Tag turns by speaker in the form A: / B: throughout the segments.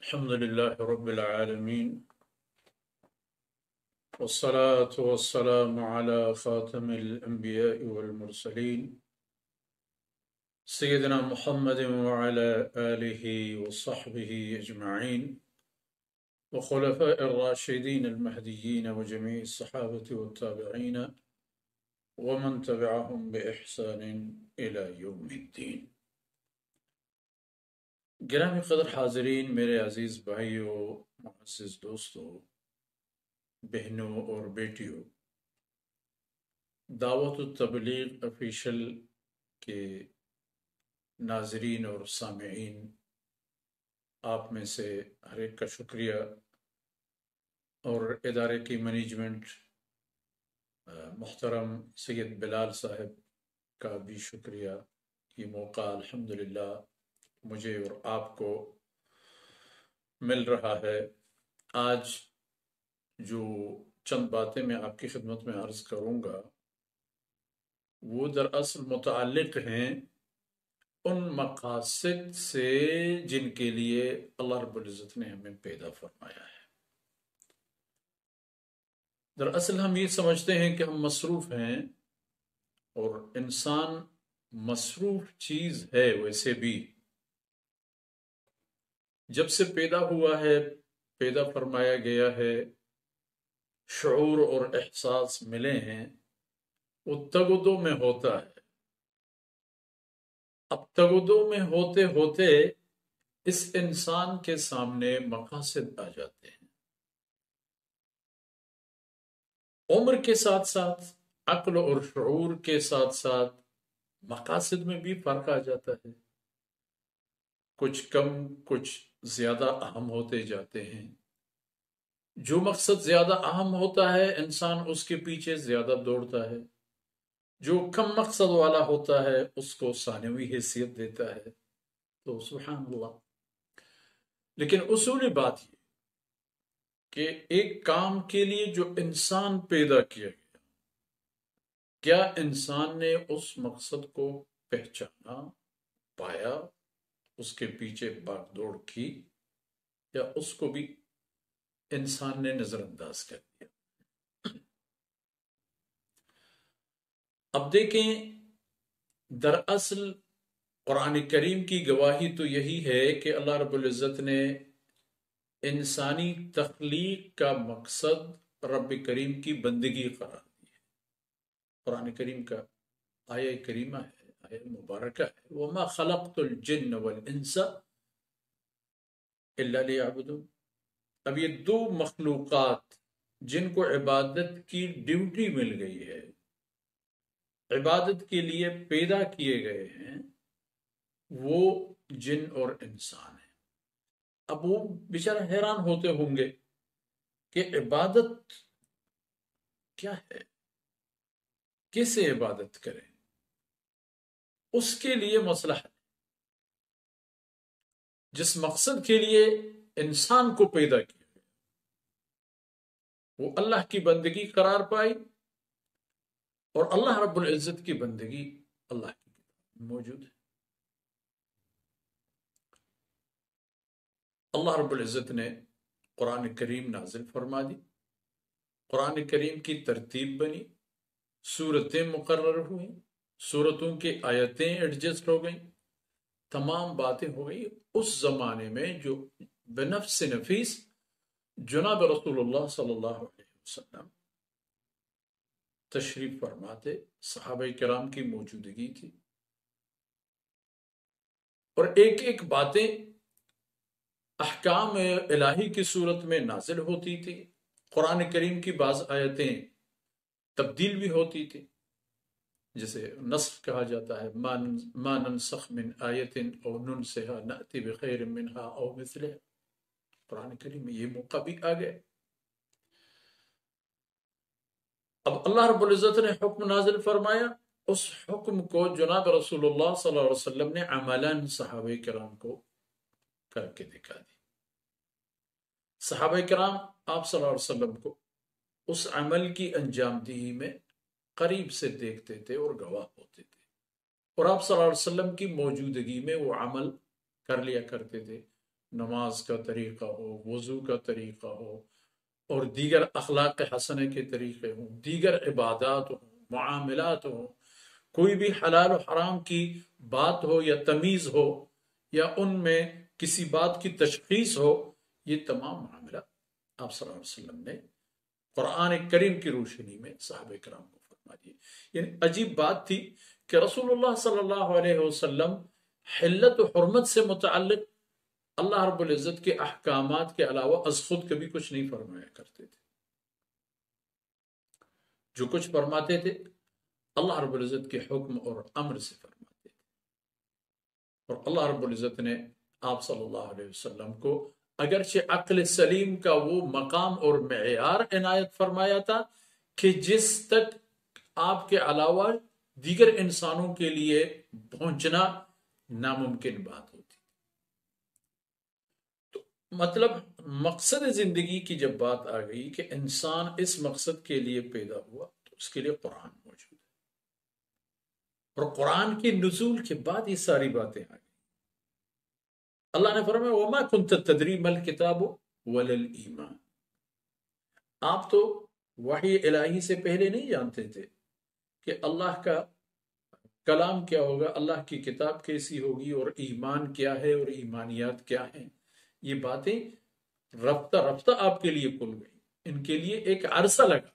A: الحمد لله رب العالمين، والصلاة والسلام على خاتم الأنبياء والمرسلين سيدنا محمد وعلى آله وصحبه أجمعين وخلفاء الراشدين المهديين وجميع الصحابة والتابعين ومن تبعهم بإحسان إلى يوم الدين. گرامی قدر حاضرین، میرے عزیز بھائیوں، معزز دوستوں، بہنوں اور بیٹیوں، دعوت التبلیغ افیشل کے ناظرین اور سامعین، آپ میں سے ہر ایک کا شکریہ، اور ادارے کی مینجمنٹ، محترم سید بلال صاحب کا بھی شکریہ. یہ موقع الحمدللہ مجھے اور آپ کو مل رہا ہے. آج جو چند باتیں میں آپ کی خدمت میں عرض کروں گا وہ دراصل متعلق ہیں ان مقاصد سے جن کے لیے اللہ رب العزت نے ہمیں پیدا فرمایا ہے. دراصل ہم یہ سمجھتے ہیں کہ ہم مصروف ہیں، اور انسان مصروف چیز ہے. ویسے بھی جب سے پیدا ہوا ہے، پیدا فرمایا گیا ہے، شعور اور احساس ملے ہیں، وہ تگدو میں ہوتا ہے. اب تگدو میں ہوتے ہوتے اس انسان کے سامنے مقاصد آ جاتے ہیں. عمر کے ساتھ ساتھ، عقل اور شعور کے ساتھ ساتھ مقاصد میں بھی فرق آ جاتا ہے. کچھ کم، کچھ زیادہ اہم ہوتے جاتے ہیں. جو مقصد زیادہ اہم ہوتا ہے انسان اس کے پیچھے زیادہ دوڑتا ہے. جو کم مقصد والا ہوتا ہے اس کو ثانوی حیثیت دیتا ہے. تو سبحان اللہ. لیکن اصولی بات یہ کہ ایک کام کے لیے جو انسان پیدا کیا گیا، کیا انسان نے اس مقصد کو پہچانا، پایا، اس کے پیچھے بھاگ دوڑ کی، یا اس کو بھی انسان نے نظر انداز کر دیا؟ اب دیکھیں، دراصل قرآن کریم کی گواہی تو یہی ہے کہ اللہ رب العزت نے انسانی تخلیق کا مقصد رب کریم کی بندگی قرار دی ہے. قرآن کریم کا آیہ کریمہ ہے، آیہ مبارکہ ہے، وَمَا خَلَقْتُ الْجِنَّ وَالْإِنسَ إِلَّا لِيَعْبُدُونَ. اب یہ دو مخلوقات جن کو عبادت کی ڈیوٹی مل گئی ہے، عبادت کے لیے پیدا کیے گئے ہیں، وہ جن اور انسان ہیں. اب وہ بیچارہ حیران ہوتے ہوں گے کہ عبادت کیا ہے، کیسے عبادت کریں. اس کے لیے مسئلہ ہے. جس مقصد کے لیے انسان کو پیدا کیا وہ اللہ کی بندگی قرار پائی، اور اللہ رب العزت کی بندگی اللہ کی کتاب میں موجود ہے. اللہ رب العزت نے قرآن کریم نازل فرما دی، قرآن کریم کی ترتیب بنی، سورتیں مقرر ہوئیں، سورتوں کی آیتیں ایڈجسٹ ہو گئیں، تمام باتیں ہو گئی. اس زمانے میں جو بنفس نفیس جناب رسول اللہ صلی اللہ علیہ وسلم تشریف فرماتے، صحابہ کرام کی موجودگی تھی، اور ایک ایک باتیں احکام الہی کی صورت میں نازل ہوتی تھی. قرآن کریم کی بعض آیتیں تبدیل بھی ہوتی تھی، جسے نسخ کہا جاتا ہے. ما ننسخ من آیت او ننسها نأتی بخیر منها او مثلها. قرآن کریم میں یہ موقع بھی آ گئے. اب اللہ رب العزت نے حکم نازل فرمایا، اس حکم کو جناب رسول اللہ صلی اللہ علیہ وسلم نے عملاً صحابہ کرام کو کر کے دکھا دی. صحابہ کرام آپ صلی اللہ علیہ وسلم کو اس عمل کی انجام دہی میں قریب سے دیکھتے تھے اور گواہ ہوتے تھے، اور آپ صلی اللہ علیہ وسلم کی موجودگی میں وہ عمل کر لیا کرتے تھے. نماز کا طریقہ ہو، وضو کا طریقہ ہو، اور دیگر اخلاق حسنے کے طریقے ہوں، دیگر عبادات ہوں، معاملات ہوں، کوئی بھی حلال و حرام کی بات ہو یا تمیز ہو یا ان میں کسی بات کی تشخیص ہو، یہ تمام معاملات آپ صلی اللہ علیہ وسلم نے قرآن کریم کی روشنی میں صحابہ کرام کو فرما دیے۔ یعنی عجیب بات تھی کہ رسول اللہ صلی اللہ علیہ وسلم حلت و حرمت سے متعلق اللہ رب العزت کے احکامات کے علاوہ از خود کبھی کچھ نہیں فرمایا کرتے تھے۔ جو کچھ فرماتے تھے اللہ رب العزت کے حکم اور امر سے فرماتے تھے، اور اللہ رب العزت نے آپ صلی اللہ علیہ وسلم کو اگرچہ عقل سلیم کا وہ مقام اور معیار عنایت فرمایا تھا کہ جس تک آپ کے علاوہ دیگر انسانوں کے لیے پہنچنا ناممکن بات ہوتی۔ تو مطلب مقصد زندگی کی جب بات آ گئی کہ انسان اس مقصد کے لیے پیدا ہوا تو اس کے لیے قرآن موجود ہے، اور قرآن کے نزول کے بعد یہ ساری باتیں آ گئی۔ اللہ نے فرمایا وَمَا كُنْتَ تَدْرِي مَا الْكِتَابُ وَلَا الْإِيمَانُ، آپ تو وحی الہی سے پہلے نہیں جانتے تھے کہ اللہ کا کلام کیا ہوگا، اللہ کی کتاب کیسی ہوگی، اور ایمان کیا ہے اور ایمانیات کیا ہیں۔ یہ باتیں رفتہ رفتہ آپ کے لیے کھل گئی، ان کے لیے ایک عرصہ لگا،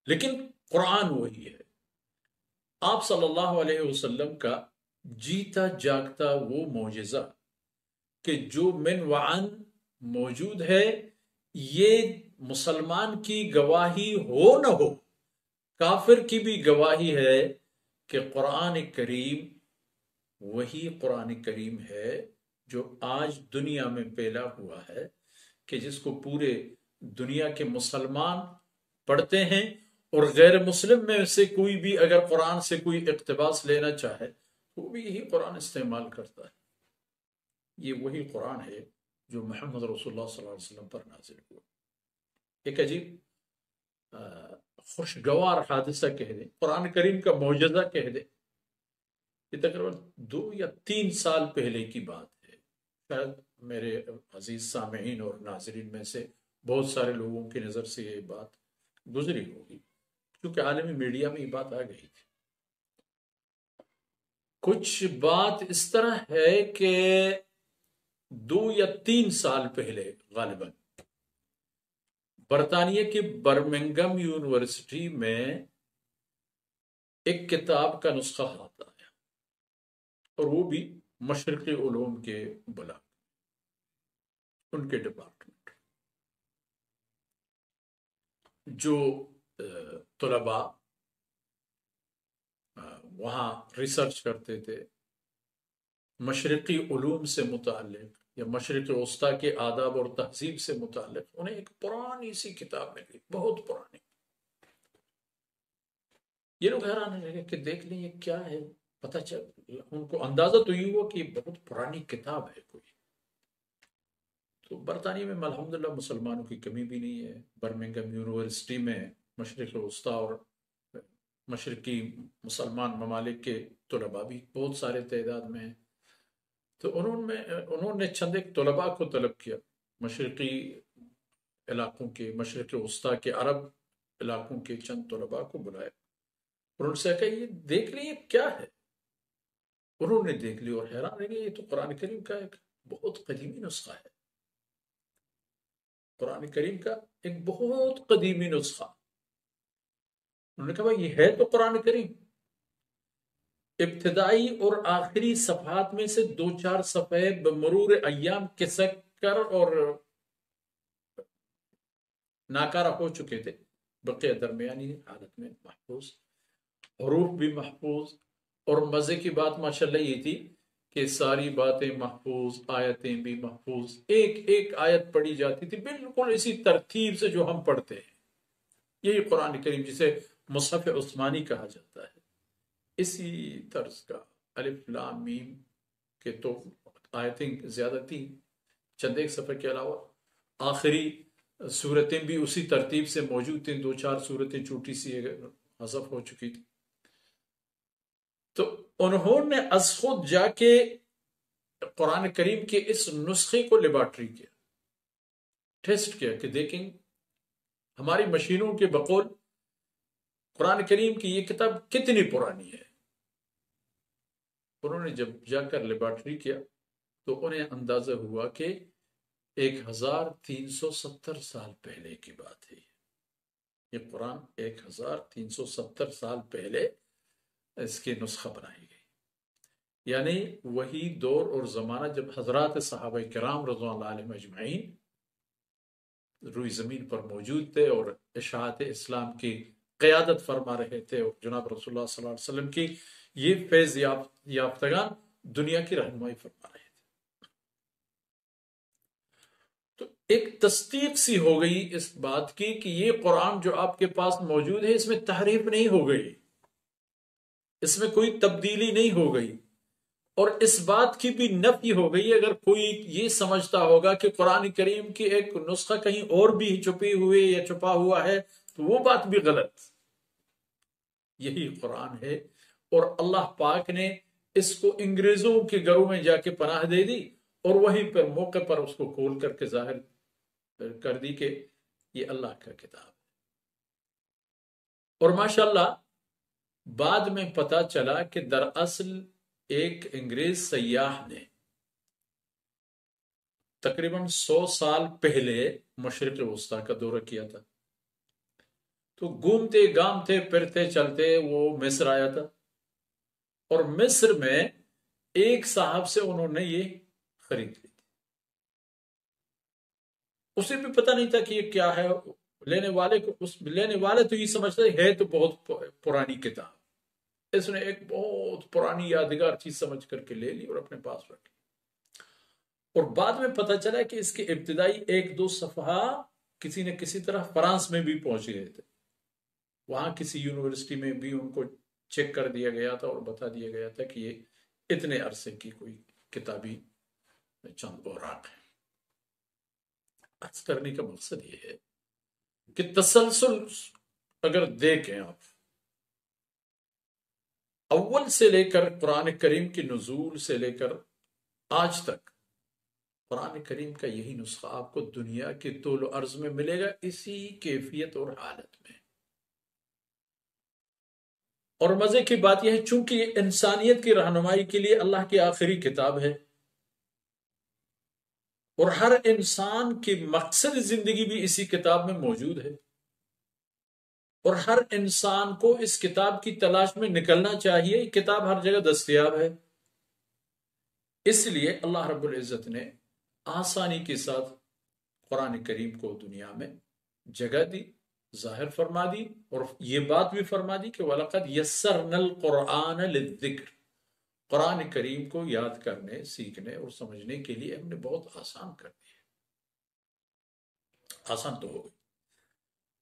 A: لیکن قرآن وہی ہے۔ آپ صلی اللہ علیہ وسلم کا جیتا جاگتا وہ معجزہ کہ جو من وعن موجود ہے، یہ مسلمان کی گواہی ہو نہ ہو، کافر کی بھی گواہی ہے کہ قرآن کریم وہی قرآن کریم ہے جو آج دنیا میں پھیلا ہوا ہے، کہ جس کو پورے دنیا کے مسلمان پڑھتے ہیں، اور غیر مسلم میں سے کوئی بھی اگر قرآن سے کوئی اقتباس لینا چاہے وہ بھی یہی قرآن استعمال کرتا ہے۔ یہ وہی قرآن ہے جو محمد رسول اللہ صلی اللہ علیہ وسلم پر نازل ہوا۔ ایک عجیب خوشگوار حادثہ کہہ دیں، قرآن کریم کا معجزہ کہہ دیں، یہ تقریباً 2 یا 3 سال پہلے کی بات ہے۔ شاید میرے عزیز سامعین اور ناظرین میں سے بہت سارے لوگوں کی نظر سے یہ بات گزری ہوگی، کیونکہ عالمی میڈیا میں یہ بات آ گئی تھی۔ کچھ بات اس طرح ہے کہ 2 یا 3 سال پہلے غالباً برطانیہ کی برمنگم یونیورسٹی میں ایک کتاب کا نسخہ ہاتھ آیا، اور وہ بھی مشرقی علوم کے بلاک، ان کے ڈپارٹمنٹ، جو طلباء وہاں ریسرچ کرتے تھے مشرقی علوم سے متعلق یا مشرق وسطیٰ کے آداب اور تہذیب سے متعلق، انہیں ایک پرانی سی کتاب ملی، بہت پرانی۔ یہ لوگ حیران رہے کہ دیکھ لیں یہ کیا ہے، پتہ چل ان کو اندازہ تو یہ ہوا کہ یہ بہت پرانی کتاب ہے کوئی۔ تو برطانیہ میں الحمدللہ مسلمانوں کی کمی بھی نہیں ہے، برمنگم یونیورسٹی میں مشرق وسطیٰ اور مشرقی مسلمان ممالک کے طلباء بھی بہت سارے تعداد میں ہیں۔ تو انہوں نے چند ایک طلباء کو طلب کیا، مشرقی علاقوں کے، مشرق وسطیٰ کے عرب علاقوں کے چند طلباء کو بلایا، اور ان سے کہا یہ دیکھ لیں یہ کیا ہے۔ انہوں نے دیکھ لی اور حیران رہ گئے، یہ تو قرآن کریم کا ایک بہت قدیمی نسخہ ہے، قرآن کریم کا ایک بہت قدیمی نسخہ۔ انہوں نے کہا بھائی یہ ہے تو قرآن کریم، ابتدائی اور آخری صفحات میں سے 2-4 صفحے بمرور ایام کسک کر اور ناکارہ ہو چکے تھے، بقیہ درمیانی حالت میں محفوظ، حروف بھی محفوظ، اور مزے کی بات ماشاءاللہ یہ تھی کہ ساری باتیں محفوظ، آیتیں بھی محفوظ، ایک ایک آیت پڑھی جاتی تھی بالکل اسی ترتیب سے جو ہم پڑھتے ہیں۔ یہی قرآن کریم جسے مصحف عثمانی کہا جاتا ہے، اسی طرز کا الف لام میم کے تو آیتیں زیادہ تھیں چند ایک صفحے کے علاوہ، آخری صورتیں بھی اسی ترتیب سے موجود تھیں، 2-4 صورتیں چھوٹی سی حذف ہو چکی تھی۔ تو انہوں نے از خود جا کے قرآن کریم کے اس نسخے کو لیبارٹری کیا، ٹیسٹ کیا کہ دیکھیں ہماری مشینوں کے بقول قرآن کریم کی یہ کتاب کتنی پرانی ہے۔ انہوں نے جب جا کر لیبارٹری کیا تو انہیں اندازہ ہوا کہ 1370 سال پہلے کی بات ہے۔ یہ قرآن 1370 سال پہلے اس کی نسخہ بنائی گئی، یعنی وہی دور اور زمانہ جب حضرات صحابہ کرام رضوان اللہ علیہم اجمعین روئی زمین پر موجود تھے اور اشاعت اسلام کی قیادت فرما رہے تھے، اور جناب رسول اللہ صلی اللہ علیہ وسلم کی یہ فیض یافتگان دنیا کی رہنمائی فرما رہے تھے۔ تو ایک تصدیق سی ہو گئی اس بات کی کہ یہ قرآن جو آپ کے پاس موجود ہے اس میں تحریف نہیں ہو گئی، اس میں کوئی تبدیلی نہیں ہو گئی، اور اس بات کی بھی نفی ہو گئی اگر کوئی یہ سمجھتا ہوگا کہ قرآن کریم کی ایک نسخہ کہیں اور بھی چھپی ہوئی یا چھپا ہوا ہے تو وہ بات بھی غلط۔ یہی قرآن ہے، اور اللہ پاک نے اس کو انگریزوں کے گھروں میں جا کے پناہ دے دی، اور وہیں پر موقع پر اس کو کھول کر کے ظاہر کر دی کہ یہ اللہ کا کتاب ہے۔ اور ماشاءاللہ بعد میں پتا چلا کہ دراصل ایک انگریز سیاح نے تقریباً 100 سال پہلے مشرق وسطیٰ کا دورہ کیا تھا، تو گھومتے گامتے پھرتے چلتے وہ مصر آیا تھا، اور مصر میں ایک صاحب سے انہوں نے یہ خرید لی تھی۔ اسے بھی پتہ نہیں تھا کہ یہ کیا ہے، لینے والے تو یہ سمجھتے ہے تو بہت پرانی کتاب، اس نے ایک بہت پرانی یادگار چیز سمجھ کر کے لے لی اور اپنے پاس رکھی، اور بعد میں پتہ چلا کہ اس کے ابتدائی 1-2 صفحہ کسی نہ کسی طرح فرانس میں بھی پہنچ گئے تھے، وہاں کسی یونیورسٹی میں بھی ان کو چیک کر دیا گیا تھا اور بتا دیا گیا تھا کہ یہ اتنے عرصے کی کوئی کتابی چند اوراق ہیں۔ عرض کرنے کا مقصد یہ ہے کہ تسلسل اگر دیکھیں آپ، اول سے لے کر قرآن کریم کی نزول سے لے کر آج تک قرآن کریم کا یہی نسخہ آپ کو دنیا کے طول و عرض میں ملے گا، اسی کیفیت اور حالت میں۔ اور مزے کی بات یہ ہے چونکہ یہ انسانیت کی رہنمائی کے لیے اللہ کی آخری کتاب ہے، اور ہر انسان کی مقصد زندگی بھی اسی کتاب میں موجود ہے، اور ہر انسان کو اس کتاب کی تلاش میں نکلنا چاہیے۔ یہ کتاب ہر جگہ دستیاب ہے، اس لیے اللہ رب العزت نے آسانی کے ساتھ قرآن کریم کو دنیا میں جگہ دی، ظاہر فرما دی، اور یہ بات بھی فرما دی کہ وَلَقَدْ يَسَّرْنَا الْقُرْآنَ لِلذِّكْرِ، قرآن کریم کو یاد کرنے، سیکھنے اور سمجھنے کے لیے ہم نے بہت آسان کر دیا۔ آسان تو ہو گئی،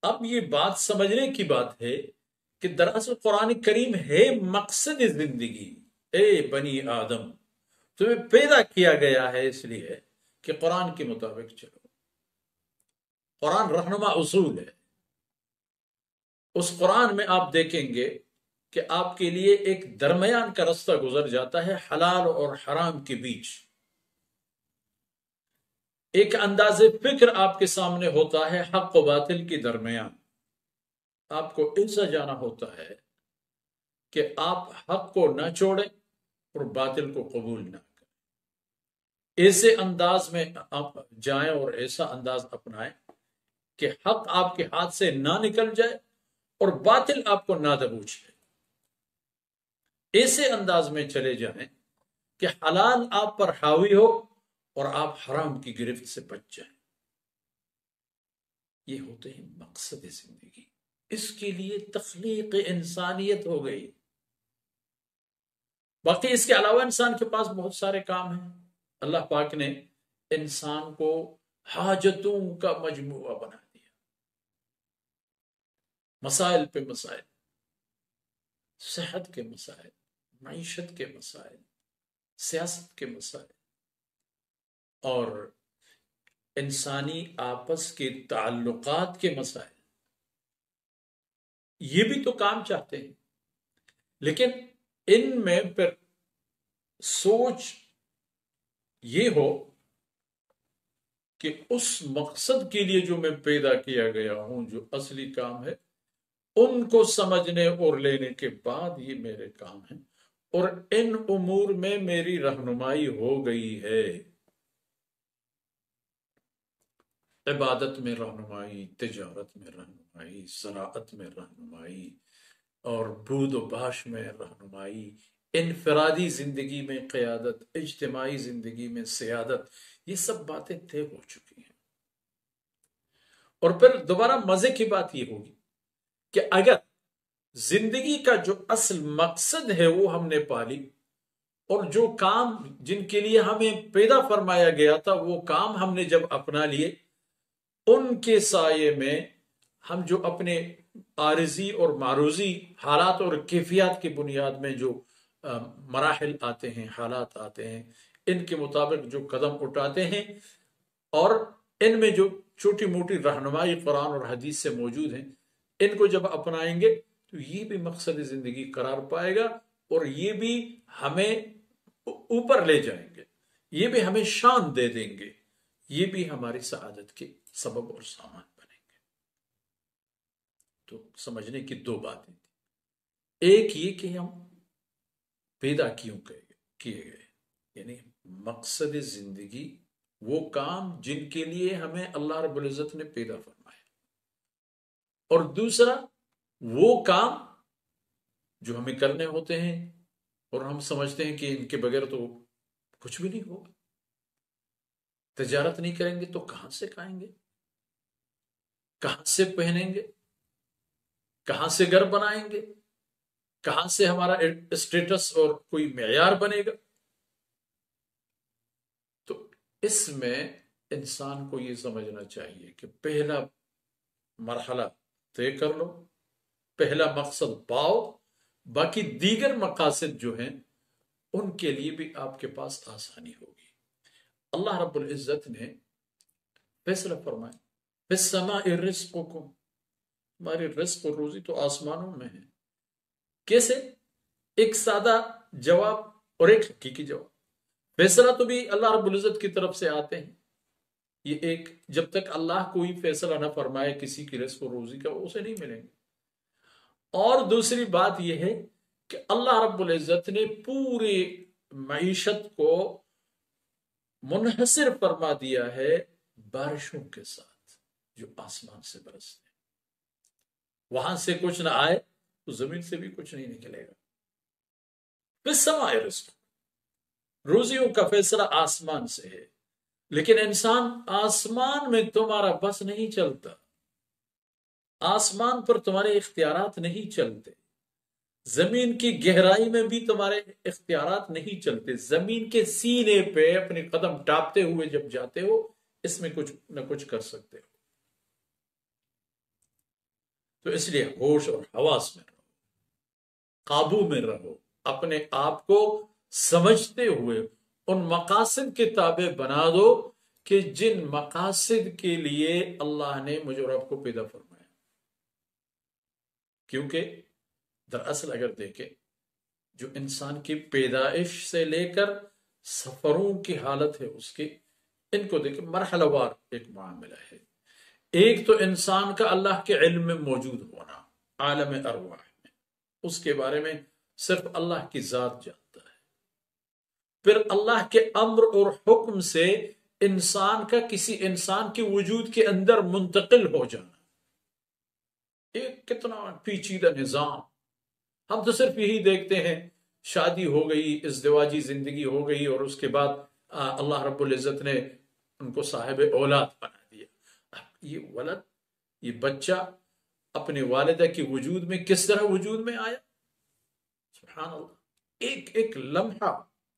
A: اب یہ بات سمجھنے کی بات ہے کہ دراصل قرآن کریم ہے مقصد زندگی۔ اے بنی آدم، تمہیں پیدا کیا گیا ہے اس لیے کہ قرآن کے مطابق چلو۔ قرآن رہنما اصول ہے، اس قرآن میں آپ دیکھیں گے کہ آپ کے لیے ایک درمیان کا رستہ گزر جاتا ہے حلال اور حرام کے بیچ، ایک انداز فکر آپ کے سامنے ہوتا ہے حق و باطل کے درمیان۔ آپ کو ایسا جانا ہوتا ہے کہ آپ حق کو نہ چھوڑیں اور باطل کو قبول نہ کریں، ایسے انداز میں آپ جائیں اور ایسا انداز اپنائیں کہ حق آپ کے ہاتھ سے نہ نکل جائے اور باطل آپ کو نہ دبوچ لے، ایسے انداز میں چلے جائیں کہ حلال آپ پر حاوی ہو اور آپ حرام کی گرفت سے بچ جائیں۔ یہ ہوتے ہیں مقصد زندگی، اس کے لیے تخلیق انسانیت ہو گئی۔ باقی اس کے علاوہ انسان کے پاس بہت سارے کام ہیں، اللہ پاک نے انسان کو حاجتوں کا مجموعہ بنا دیا، مسائل پہ مسائل، صحت کے مسائل، معیشت کے مسائل، سیاست کے مسائل، اور انسانی آپس کے تعلقات کے مسائل، یہ بھی تو کام چاہتے ہیں۔ لیکن ان میں پھر سوچ یہ ہو کہ اس مقصد کے لیے جو میں پیدا کیا گیا ہوں، جو اصلی کام ہے، ان کو سمجھنے اور لینے کے بعد یہ میرے کام ہیں، اور ان امور میں میری رہنمائی ہو گئی ہے۔ عبادت میں رہنمائی، تجارت میں رہنمائی، زراعت میں رہنمائی، اور بود و باش میں رہنمائی، انفرادی زندگی میں قیادت، اجتماعی زندگی میں سیادت، یہ سب باتیں طے ہو چکی ہیں۔ اور پھر دوبارہ مزے کی بات یہ ہوگی کہ اگر زندگی کا جو اصل مقصد ہے وہ ہم نے پالی، اور جو کام جن کے لیے ہمیں پیدا فرمایا گیا تھا وہ کام ہم نے جب اپنا لیے، ان کے سائے میں ہم جو اپنے عارضی اور معروضی حالات اور کیفیات کی بنیاد میں جو مراحل آتے ہیں، حالات آتے ہیں، ان کے مطابق جو قدم اٹھاتے ہیں، اور ان میں جو چھوٹی موٹی رہنمائی قرآن اور حدیث سے موجود ہیں، ان کو جب اپنائیں گے تو یہ بھی مقصد زندگی قرار پائے گا، اور یہ بھی ہمیں اوپر لے جائیں گے، یہ بھی ہمیں شان دے دیں گے، یہ بھی ہماری سعادت کے سبب اور سامان بنیں گے۔ تو سمجھنے کی دو باتیں تھیں، ایک یہ کہ ہم پیدا کیوں کیے گئے، یعنی مقصد زندگی وہ کام جن کے لیے ہمیں اللہ رب العزت نے پیدا فرمایا، اور دوسرا وہ کام جو ہمیں کرنے ہوتے ہیں اور ہم سمجھتے ہیں کہ ان کے بغیر تو کچھ بھی نہیں ہوگا۔ تجارت نہیں کریں گے تو کہاں سے کھائیں گے، کہاں سے پہنیں گے، کہاں سے گھر بنائیں گے، کہاں سے ہمارا اسٹیٹس اور کوئی معیار بنے گا؟ تو اس میں انسان کو یہ سمجھنا چاہیے کہ پہلا مرحلہ طے کر لو، پہلا مقصد پاؤ، باقی دیگر مقاصد جو ہیں ان کے لیے بھی آپ کے پاس آسانی ہوگی۔ اللہ رب العزت نے فیصلہ فرمایا، فِي السَّمَاءِ رِزْقُكُمْ، ہماری رزق اور روزی تو آسمانوں میں ہے۔ کیسے؟ ایک سادہ جواب اور ایک حقیقی جواب۔ فیصلہ تو بھی اللہ رب العزت کی طرف سے آتے ہیں، یہ ایک، جب تک اللہ کوئی فیصلہ نہ فرمائے کسی کی رزق اور روزی کا، اسے نہیں ملیں گے۔ اور دوسری بات یہ ہے کہ اللہ رب العزت نے پوری معیشت کو منحصر فرما دیا ہے بارشوں کے ساتھ جو آسمان سے برستے ہیں۔ وہاں سے کچھ نہ آئے تو زمین سے بھی کچھ نہیں نکلے گا۔ پھر سمائے رزق، روزیوں کا فیصلہ آسمان سے ہے، لیکن انسان، آسمان میں تمہارا بس نہیں چلتا، آسمان پر تمہارے اختیارات نہیں چلتے، زمین کی گہرائی میں بھی تمہارے اختیارات نہیں چلتے، زمین کے سینے پہ اپنے قدم ٹاپتے ہوئے جب جاتے ہو، اس میں کچھ نہ کچھ کر سکتے ہو۔ تو اس لیے ہوش اور حواس میں رہو، قابو میں رہو، اپنے آپ کو سمجھتے ہوئے ان مقاصد کے تابع بنا دو کہ جن مقاصد کے لیے اللہ نے مجھے اور آپ کو پیدا فرمایا۔ کیونکہ دراصل اگر دیکھیں، جو انسان کی پیدائش سے لے کر سفروں کی حالت ہے اس کی، ان کو دیکھیں، مرحلہ وار ایک معاملہ ہے۔ ایک تو انسان کا اللہ کے علم میں موجود ہونا، عالم ارواح میں، اس کے بارے میں صرف اللہ کی ذات جانتا ہے۔ پھر اللہ کے امر اور حکم سے انسان کا کسی انسان کے وجود کے اندر منتقل ہو جانا، ایک کتنا پیچیدہ نظام۔ ہم تو صرف یہی دیکھتے ہیں، شادی ہو گئی، ازدواجی زندگی ہو گئی، اور اس کے بعد اللہ رب العزت نے ان کو صاحب اولاد بنا دیا۔ یہ ولد، یہ بچہ اپنے والدہ کی وجود میں کس طرح وجود میں آیا؟ سبحان اللہ، ایک ایک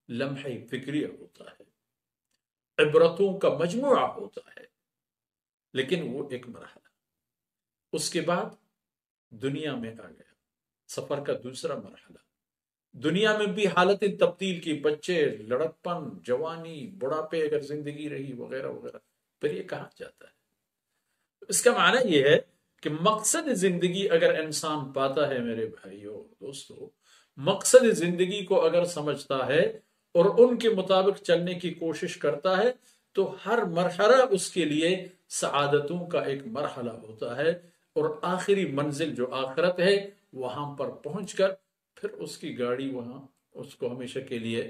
A: لمحہ فکریہ ہوتا ہے، عبرتوں کا مجموعہ ہوتا ہے، لیکن وہ ایک مرحلہ۔ اس کے بعد دنیا میں آ گیا، سفر کا دوسرا مرحلہ۔ دنیا میں بھی حالت تبدیل کی، بچے، لڑکپن، جوانی، بڑھاپے اگر زندگی رہی، وغیرہ وغیرہ، پھر یہ کہاں جاتا ہے؟ اس کا معنی یہ ہے کہ مقصد زندگی اگر انسان پاتا ہے میرے بھائیوں دوستو، مقصد زندگی کو اگر سمجھتا ہے اور ان کے مطابق چلنے کی کوشش کرتا ہے تو ہر مرحلہ اس کے لیے سعادتوں کا ایک مرحلہ ہوتا ہے، اور آخری منزل جو آخرت ہے وہاں پر پہنچ کر پھر اس کی گاڑی وہاں اس کو ہمیشہ کے لیے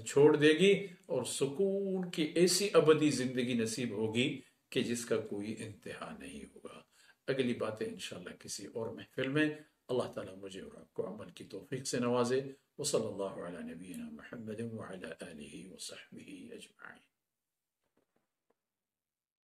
A: چھوڑ دے گی، اور سکون کی ایسی ابدی زندگی نصیب ہوگی کہ جس کا کوئی انتہا نہیں ہوگا۔ اگلی باتیں انشاءاللہ کسی اور محفل میں۔ اللہ تعالیٰ مجھے اور آپ کو عمل کی توفیق سے نوازے۔ وصلی اللہ علی نبینا محمد وعلی آلہ وصحبہ اجمعین۔